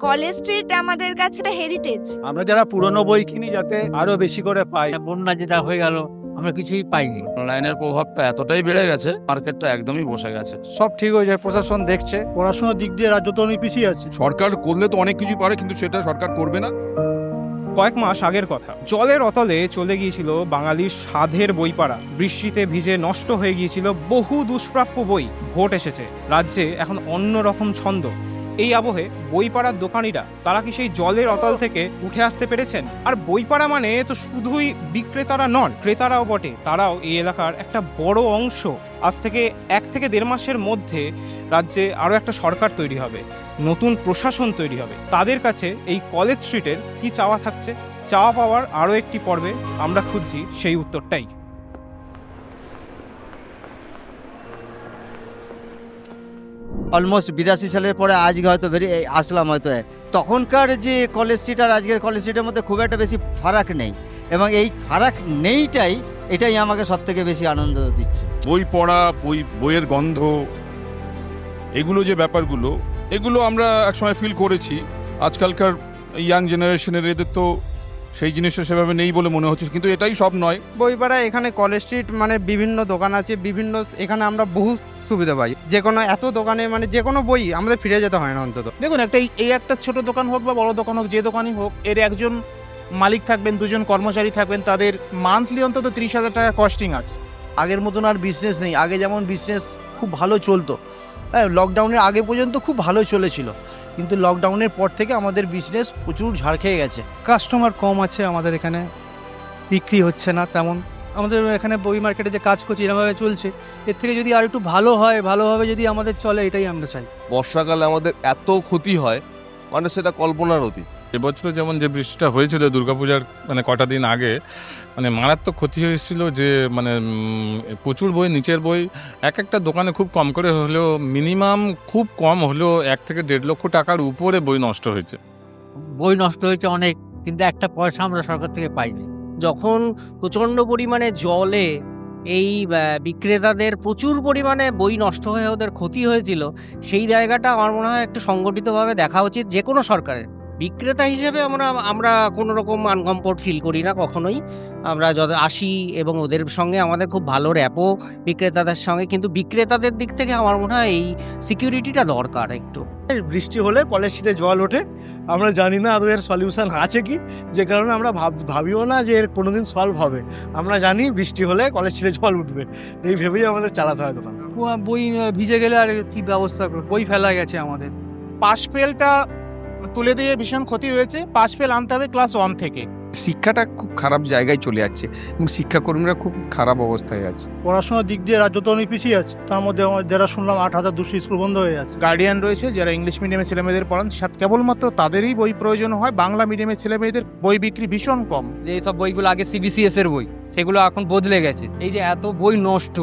College street আমাদের কাছে একটা হেরিটেজ। আমরা যারা পুরনো বই কিনি যাতে আরো বেশি করে পাই। বন্যা যেটা হয়ে গেল আমরা কিছুই পাইনি। অনলাইনের প্রভাবটা এতটাই বেড়ে গেছে, মার্কেটটা একদমই বসে গেছে। সব ঠিক হয়ে যায়, প্রশাসন দেখছে। পড়াশোনার দিক দিয়ে রাজ্য তো অনেক পিছিয়ে আছে। সরকার করলে তো অনেক কিছু পারে, কিন্তু সেটা সরকার করবে না। কয়েক মাস আগের কথা, জলের অতলে চলে গিয়েছিল বাঙালির সাধের বইপাড়া। বৃষ্টিতে ভিজে নষ্ট হয়ে গিয়েছিল বহু দুষ্প্রাপ্য বই। ভোট এসেছে, রাজ্যে এখন অন্যরকম ছন্দ। এই আবহে বইপাড়ার দোকানিরা তারা কি সেই জলের অতল থেকে উঠে আসতে পেরেছেন? আর বইপাড়া মানে তো শুধুই বিক্রেতারা নন, ক্রেতারাও বটে। তারাও এই এলাকার একটা বড় অংশ। আজ থেকে 1 থেকে 1.5 মাসের মধ্যে রাজ্যে আরও একটা সরকার তৈরি হবে, নতুন প্রশাসন তৈরি হবে। তাদের কাছে এই কলেজ স্ট্রিটের কি চাওয়া থাকছে? চাওয়া পাওয়ার আরও একটি পর্বে আমরা খুঁজছি সেই উত্তরটাই। অলমোস্ট 82 সালের পরে আজকে হয়তো আসলাম হয়তো। তখনকার যে কলেজ স্ট্রিট আর আজকের কলেজ স্ট্রিটের মধ্যে খুব একটা বেশি ফারাক নেই, এবং এই ফারাক এটাই আমাকে সব থেকে বেশি আনন্দ দিচ্ছে। বই পড়া, বইয়ের গন্ধ, এগুলো যে ব্যাপারগুলো, এগুলো আমরা একসময় ফিল করেছি। আজকালকার ইয়াং জেনারেশনের এদের তো সেই জিনিসটা সেভাবে নেই বলে মনে হচ্ছে, কিন্তু এটাই সব নয়। বইপাড়া এখানে কলেজ স্ট্রিট মানে বিভিন্ন দোকান আছে, বিভিন্ন এখানে আমরা বহু সুবিধা পাই। যে কোনো এত দোকানে মানে যে কোনো বই আমাদের ফিরে যেতে হয় না অন্তত। দেখুন, একটা ছোট দোকান হোক বা বড় দোকান হোক, যে দোকানই হোক, এর একজন মালিক থাকবেন, 2জন কর্মচারী থাকবেন, তাদের মান্থলি অন্তত 30,000 টাকা কস্টিং আছে। আগের মতন আর বিজনেস নেই। আগে যেমন বিজনেস খুব ভালো চলতো, হ্যাঁ, লকডাউনের আগে পর্যন্ত খুব ভালো চলেছিল, কিন্তু লকডাউনের পর থেকে আমাদের বিজনেস প্রচুর ঝাড় খেয়ে গেছে। কাস্টমার কম আছে আমাদের এখানে, বিক্রি হচ্ছে না তেমন। আমাদের এখানে বই মার্কেটে যে কাজ করছি এরকমভাবে চলছে, এর থেকে যদি আর একটু ভালো হয়, ভালোভাবে যদি আমাদের চলে, এটাই আমরা চাই। বর্ষাকালে আমাদের এত ক্ষতি হয়, মানে সেটা কল্পনার অতীত। এবছর যেমন যে বৃষ্টিটা হয়েছিল দুর্গাপূজার মানে কটা দিন আগে, মানে মারাত্মক ক্ষতি হয়েছিল। যে মানে প্রচুর বই, নিচের বই একটা দোকানে খুব কম করে হলেও, মিনিমাম খুব কম হলেও 1 থেকে 1.5 লক্ষ টাকার উপরে বই নষ্ট হয়েছে। বই নষ্ট হয়েছে অনেক, কিন্তু একটা পয়সা আমরা সরকার থেকে পাইনি। যখন প্রচণ্ড পরিমাণে জলে এই বিক্রেতাদের প্রচুর পরিমাণে বই নষ্ট হয়ে ওদের ক্ষতি হয়েছিল, সেই জায়গাটা আমার মনে হয় একটু সংগঠিতভাবে দেখা উচিত যে কোনো সরকারের। বিক্রেতা হিসেবে আমরা কোনো রকম আনকমফোর্ট ফিল করি না কখনোই। আমরা যত আসি এবং ওদের সঙ্গে আমাদের খুব ভালো র্যাপও বিক্রেতাদের সঙ্গে, কিন্তু বিক্রেতাদের দিক থেকে আমার মনে হয় এই সিকিউরিটিটা দরকার একটু। বৃষ্টি হলে কলেজ স্ট্রিটে জল ওঠে, আমরা জানি না আদৌ এর সলিউশন আছে কি, যে কারণে আমরা ভাবিও না যে এর কোনোদিন সলভ হবে। আমরা জানি বৃষ্টি হলে কলেজ স্ট্রিটে জল উঠবে, এই ভেবেই আমাদের চালাতে হয় দোকান। বই ভিজে গেলে আর কি ব্যবস্থা করব? বই ফেলা গেছে আমাদের। পাশ ফেলটা তুলে দিয়ে ভীষণ ক্ষতি হয়েছে। পাশ ফেল আনতে হবে ক্লাস 1 থেকে। শিক্ষাটা খুব খারাপ জায়গায় চলে যাচ্ছে এবং শিক্ষাকর্মীরা খুব খারাপ অবস্থায় আছে। পড়াশোনার দিক দিয়ে রাজ্য তো অনেক পিছিয়ে আছে। তার মধ্যে যারা শুনলাম 8,200 স্কুল বন্ধ হয়ে যাচ্ছে। গার্ডিয়ান রয়েছে যারা ইংলিশ মিডিয়ামের ছেলেমেয়েদের পড়ান, কেবলমাত্র তাদেরই বই প্রয়োজন হয়। বাংলা মিডিয়ামের ছেলেমেয়েদের বই বিক্রি ভীষণ কম। যে সব বইগুলো আগে CBCS এর বই, সেগুলো এখন বদলে গেছে। এই যে এত বই নষ্ট,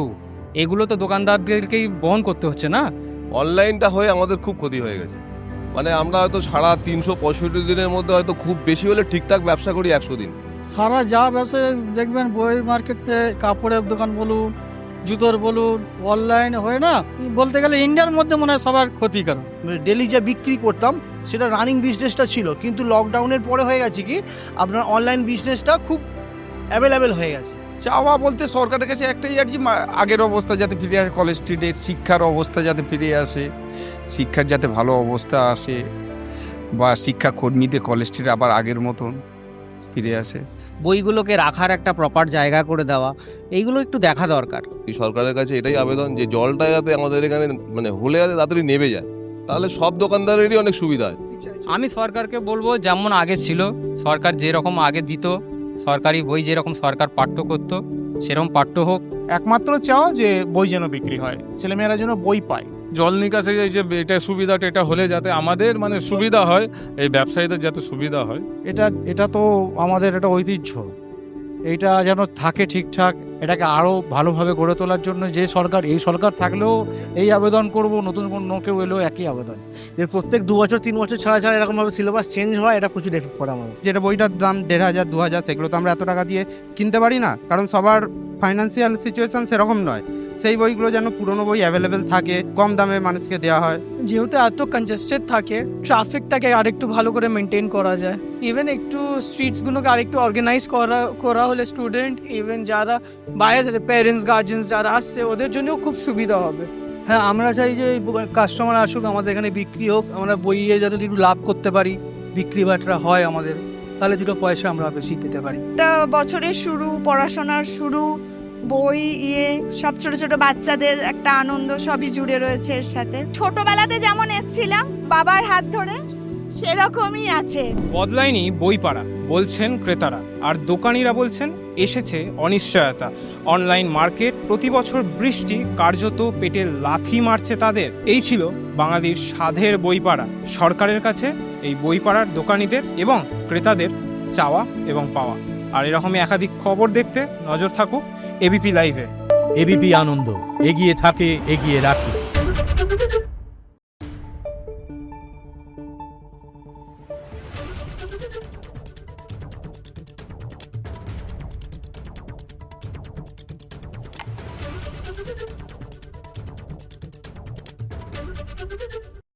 এগুলো তো দোকানদারদেরকেই বহন করতে হচ্ছে না। অনলাইনটা হয়ে আমাদের খুব ক্ষতি হয়ে গেছে। মানে আমরা হয়তো সারা 365 দিনের মধ্যে হয়তো খুব বেশি হলে ঠিকঠাক ব্যবসা করি 100 দিন। সারা যা ব্যবসা দেখবেন, বইয়ের মার্কেটে, কাপড়ের দোকান বলুন, জুতোর বলুন, অনলাইন হয় না, বলতে গেলে ইন্ডিয়ার মধ্যে মনে হয় সবার ক্ষতিকারক। ডেলি যা বিক্রি করতাম সেটা রানিং বিজনেসটা ছিল, কিন্তু লকডাউনের পরে হয়ে গেছে কি আপনার অনলাইন বিজনেসটা খুব অ্যাভেলেবেল হয়ে গেছে। চাওয়া বলতে সরকারের কাছে একটাই আর কি, আগের অবস্থা যাতে ফিরে আসে, কলেজ স্ট্রিটের শিক্ষার অবস্থা যাতে ফিরে আসে, শিক্ষার যাতে ভালো অবস্থা আসে, বা শিক্ষাকর্মীদের কলেজ স্ট্রিট আবার আগের মতন ফিরে আসে। বইগুলোকে রাখার একটা প্রপার জায়গা করে দেওয়া, এইগুলো একটু দেখা দরকার। সরকারের কাছে এটাই আবেদন যে জলটা যাতে আমাদের এখানে মানে হলে যাতে তাড়াতাড়ি নেমে যায়, তাহলে সব দোকানদারেরই অনেক সুবিধা হয়। আমি সরকারকে বলবো, যেমন আগে ছিল, সরকার যেরকম আগে দিত, সরকারি বই যেরকম সরকার পাঠ্য করতো সেরকম পাঠ্য হোক। একমাত্র চাও যে বই যেন বিক্রি হয়, ছেলেমেয়েরা যেন বই পায়। জল নিকাশে এই যে এটা সুবিধাটা, এটা হলে যাতে আমাদের মানে সুবিধা হয়, এই ব্যবসায়ীদের যাতে সুবিধা হয়। এটা তো আমাদের একটা ঐতিহ্য, এইটা যেন থাকে ঠিকঠাক। এটাকে আরও ভালোভাবে গড়ে তোলার জন্য যে সরকার, এই সরকার থাকলেও এই আবেদন করব, নতুন কোনো কেউ এলেও একই আবেদন। এর প্রত্যেক 2 বছর 3 বছর ছাড়া এরকমভাবে সিলেবাস চেঞ্জ হয়, এটা প্রচুর এফেক্ট পড়ে আমার। যেটা বইটার দাম 1,500 2,000, সেগুলো তো আমরা এত টাকা দিয়ে কিনতে পারি না, কারণ সবার ফাইন্যান্সিয়াল সিচুয়েশন সেরকম নয়। সেই বইগুলো যেন পুরনো বই অ্যাভেলেবেল থাকে, কম দামে মানুষকে দেওয়া হয়। যেহেতু এত কনজেস্টেড থাকে, ট্রাফিকটাকে আরেকটু ভালো করে মেনটেন করা যায়। ইভেন একটু স্ট্রিটসগুলোকে আরেকটু অর্গানাইজ করা হলে স্টুডেন্ট, ইভেন যারা বায়াস আছে, প্যারেন্টস গার্জেন্স যারা আসছে, ওদের জন্যও খুব সুবিধা হবে। হ্যাঁ, আমরা চাই যে কাস্টমার আসুক, আমাদের এখানে বিক্রি হোক, আমরা বইয়ে যাতে একটু লাভ করতে পারি, বিক্রি বাটরা হয় আমাদের, তাহলে দুটো পয়সা আমরা বেশি পেতে পারি। একটা বছরের শুরু, পড়াশোনার শুরু, বই সব ছোট ছোট বাচ্চাদের একটা আনন্দ সবই জুড়ে রয়েছে এর সাথে। ছোটবেলাতে যেমন এসেছিলাম বাবার হাত ধরে, সেরকমই আছে। বদলায়নি বইপাড়া, বলছেন ক্রেতারা, আর দোকানিরা বলছেন এসেছে অনিশ্চয়তা। অনলাইন মার্কেট, প্রতি বছর বৃষ্টি কার্যত পেটে লাথি মারছে তাদের। এই ছিল বাঙালির স্বাদের বইপাড়া। সরকারের কাছে এই বইপাড়ার দোকানিদের এবং ক্রেতাদের চাওয়া এবং পাওয়া। আর এরকমই একাধিক খবর দেখতে নজর থাকুক এবিপি লাইভে। এবিপি আনন্দ, এগিয়ে থাকে, এগিয়ে রাখে।